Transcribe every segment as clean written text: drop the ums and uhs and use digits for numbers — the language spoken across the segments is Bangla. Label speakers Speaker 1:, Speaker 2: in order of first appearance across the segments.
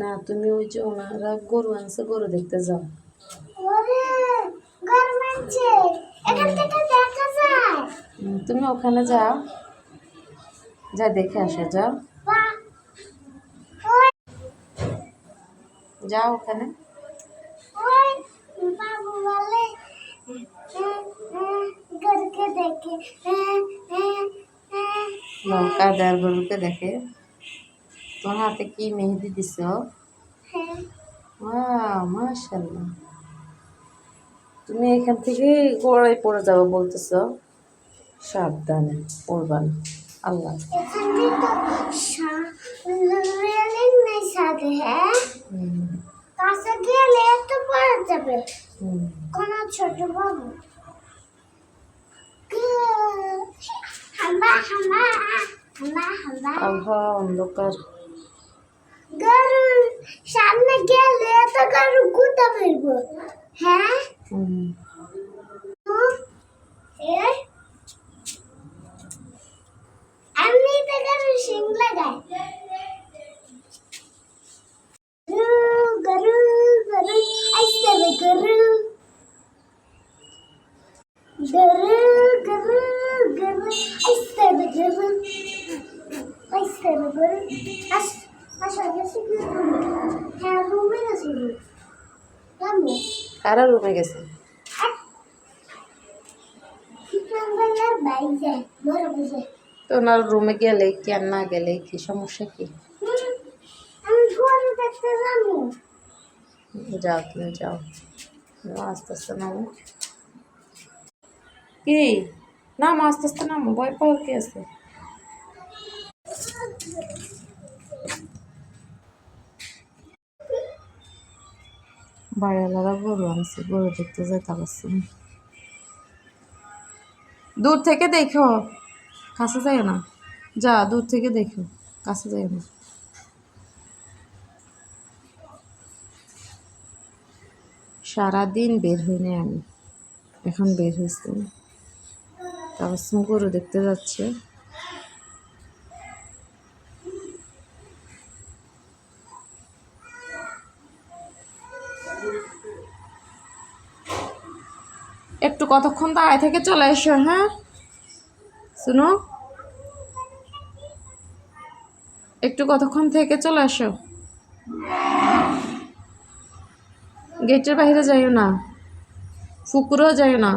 Speaker 1: না, তুমি ওই যে ওনারা গরু আনছে, গরু দেখতে যাও। তুমি ওখানে যাও, যা দেখে আসো, যাও যাও ওখানে। কাদার গরুকে দেখে। তোমার হাতে কি মেহেদি দিছ? মাশাআল্লাহ। তুমি এখান থেকে গোড়ায় পড়ে যাবো বলতেছ, সাবধানে পড়বান। আল্লাহ
Speaker 2: ছোট বাবু
Speaker 1: অন্ধকার।
Speaker 2: গরুর সামনে গেলে তো গরু গুতা ফেলবো। হ্যাঁ আমি তো গরু শিং লাগাই। গরু গরু আইসে গরু গরু গরু গরু আইসে গরু আইসে গরু আশা গেছে হ্যাঁ রুমে গেছে।
Speaker 1: কারা রুমে গেছে? তো ওনার রুমে গেলে কি আর না গেলে কি সমস্যা? কি যাও, তুমি যাও, আস্তে আস্তে নামো। কি নামো, আস্তে আস্তে নামো, ভয় পাওয়ার কি আছে? বাড়িওয়ালারা গরু আনছে, গরু দেখতে যেতে পারছি না। দূর থেকে দেখো, কাছে যাই না। যা দূর থেকে দেখো, কাছে যাই না। সারাদিন বের হইনি আমি, এখন বের হয়েছি। তাবসুম গরু দেখতে যাচ্ছে। একটু কতক্ষণ দাঁড়ায় থেকে চলে এসো। হ্যাঁ শুনো, একটু কতক্ষণ থেকে চলে আসো। গেটের বাইরে যাইও না, পুকুরেও যাইও না।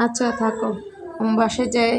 Speaker 1: আচ্ছা থাকো, বাসায় যাই।